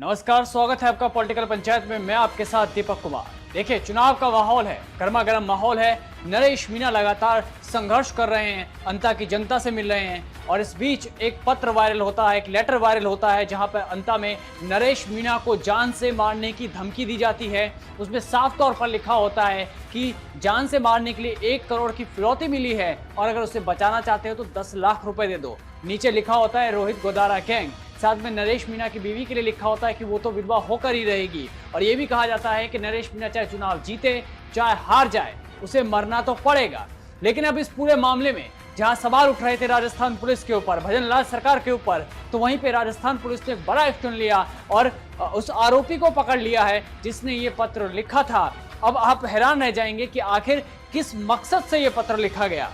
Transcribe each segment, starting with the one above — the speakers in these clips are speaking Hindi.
नमस्कार, स्वागत है आपका पॉलिटिकल पंचायत में। मैं आपके साथ दीपक कुमार। देखिए, चुनाव का माहौल है, गर्मा गर्म माहौल है। नरेश मीणा लगातार संघर्ष कर रहे हैं, अंता की जनता से मिल रहे हैं और इस बीच एक पत्र वायरल होता है, एक लेटर वायरल होता है जहां पर अंता में नरेश मीणा को जान से मारने की धमकी दी जाती है। उसमें साफ तौर पर लिखा होता है कि जान से मारने के लिए 1 करोड़ की फिरौती मिली है और अगर उसे बचाना चाहते हो तो 10 लाख रुपए दे दो। नीचे लिखा होता है रोहित गोदारा गैंग। साथ में नरेश मीणा की बीवी के लिए लिखा होता है कि वो तो विधवा होकर ही रहेगी और ये भी कहा जाता है कि नरेश मीणा चाहे चुनाव जीते चाहे हार जाए, उसे मरना तो पड़ेगा। लेकिन अब इस पूरे मामले में जहां सवाल उठ रहे थे राजस्थान पुलिस के ऊपर, भजन लाल सरकार के ऊपर, तो वहीं पे राजस्थान पुलिस ने बड़ा एक्शन लिया और उस आरोपी को पकड़ लिया है जिसने ये पत्र लिखा था। अब आप हैरान रह जाएंगे कि आखिर किस मकसद से ये पत्र लिखा गया।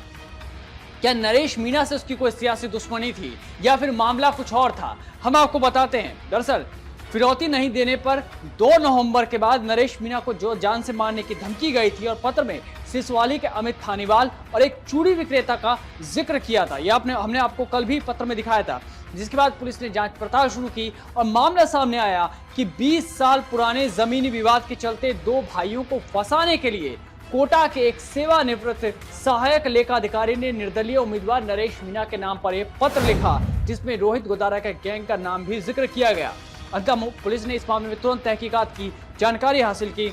क्या नरेश मीणा से उसकी कोई सियासी दुश्मनी थी या फिर मामला कुछ और था? हम आपको बताते हैं। दरअसल फिरौती नहीं देने पर 2 नवंबर के बाद नरेश मीणा को जो जान से मारने की धमकी गई थी और पत्र में सिसवाली के अमित थानीवाल और एक चूड़ी विक्रेता का जिक्र किया था। यह हमने आपको कल भी पत्र में दिखाया था, जिसके बाद पुलिस ने जांच पड़ताल शुरू की और मामला सामने आया कि 20 साल पुराने जमीनी विवाद के चलते 2 भाइयों को फंसाने के लिए कोटा के एक सेवानिवृत्त सहायक लेखाधिकारी ने निर्दलीय उम्मीदवार नरेश मीणा के नाम पर एक पत्र लिखा, जिसमें रोहित गोदारा के गैंग का नाम भी जिक्र किया गया। अंता पुलिस ने इस मामले में तुरंत तहकीकात की, जानकारी हासिल की।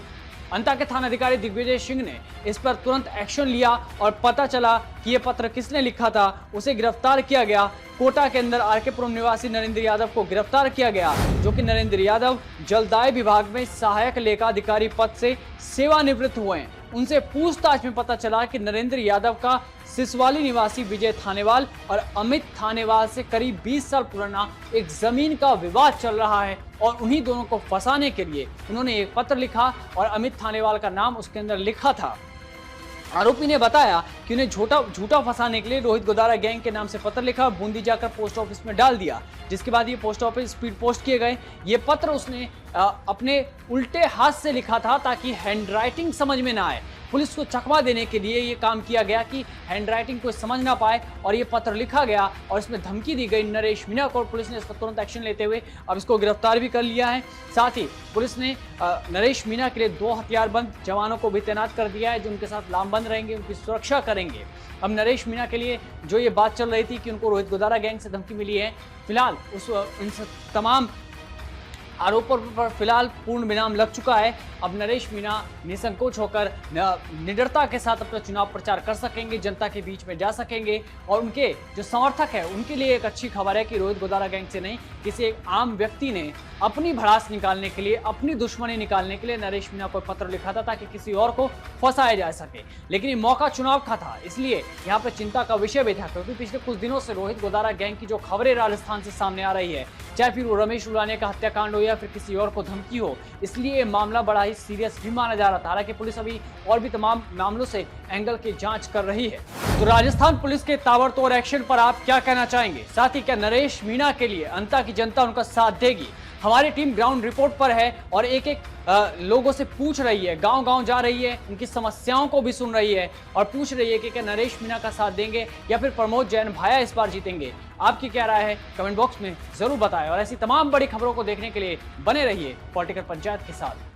अंता के थानाधिकारी दिग्विजय सिंह ने इस पर तुरंत एक्शन लिया और पता चला कि यह पत्र किसने लिखा था। उसे गिरफ्तार किया गया। कोटा के अंदर आरकेपुरम निवासी नरेंद्र यादव को गिरफ्तार किया गया, जो कि नरेंद्र यादव जलदाय विभाग में सहायक लेखाधिकारी पद से सेवानिवृत्त हुए हैं। उनसे पूछताछ में पता चला कि नरेंद्र यादव का सिसवाली निवासी विजय थानेवाल और अमित थानेवाल से करीब 20 साल पुराना एक जमीन का विवाद चल रहा है और उन्हीं दोनों को फंसाने के लिए उन्होंने एक पत्र लिखा और अमित थानेवाल का नाम उसके अंदर लिखा था। आरोपी ने बताया कि उन्हें झूठा फंसाने के लिए रोहित गोदारा गैंग के नाम से पत्र लिखा, बूंदी जाकर पोस्ट ऑफिस में डाल दिया, जिसके बाद ये पोस्ट ऑफिस स्पीड पोस्ट किए गए। ये पत्र उसने अपने उल्टे हाथ से लिखा था ताकि हैंडराइटिंग समझ में ना आए। पुलिस को चकमा देने के लिए ये काम किया गया कि हैंडराइटिंग कोई समझ ना पाए और ये पत्र लिखा गया और इसमें धमकी दी गई नरेश मीणा को। पुलिस ने इस पर तुरंत एक्शन लेते हुए अब इसको गिरफ्तार भी कर लिया है। साथ ही पुलिस ने नरेश मीणा के लिए 2 हथियारबंद जवानों को भी तैनात कर दिया है, जो उनके साथ लामबंद रहेंगे, उनकी सुरक्षा करेंगे। अब नरेश मीणा के लिए जो ये बात चल रही थी कि उनको रोहित गोदारा गैंग से धमकी मिली है, फिलहाल इन तमाम आरोपों पर फिलहाल पूर्ण विराम लग चुका है। अब नरेश मीणा निसंकोच होकर निडरता के साथ अपना चुनाव प्रचार कर सकेंगे, जनता के बीच में जा सकेंगे और उनके जो समर्थक है उनके लिए एक अच्छी खबर है कि रोहित गोदारा गैंग से नहीं, किसी एक आम व्यक्ति ने अपनी भड़ास निकालने के लिए, अपनी दुश्मनी निकालने के लिए नरेश मीणा को पत्र लिखा था ताकि किसी और को फंसाया जा सके। लेकिन ये मौका चुनाव का था, इसलिए यहाँ पर चिंता का विषय भी था, क्योंकि पिछले कुछ दिनों से रोहित गोदारा गैंग की जो खबरें राजस्थान से सामने आ रही है, चाहे फिर वो रमेश उलानिया का हत्याकांड हो या फिर किसी और को धमकी हो, इसलिए ये मामला बड़ा ही सीरियस भी माना जा रहा था। हालांकि पुलिस अभी और भी तमाम मामलों से एंगल की जांच कर रही है। तो राजस्थान पुलिस के ताबड़तोड़ एक्शन पर आप क्या कहना चाहेंगे? साथ ही क्या नरेश मीणा के लिए अंता की जनता उनका साथ देगी? हमारी टीम ग्राउंड रिपोर्ट पर है और एक लोगों से पूछ रही है, गांव-गांव जा रही है, उनकी समस्याओं को भी सुन रही है और पूछ रही है कि क्या नरेश मीणा का साथ देंगे या फिर प्रमोद जैन भाया इस बार जीतेंगे। आपकी क्या राय है? कमेंट बॉक्स में जरूर बताएं और ऐसी तमाम बड़ी खबरों को देखने के लिए बने रहिए पॉलिटिकल पंचायत के साथ।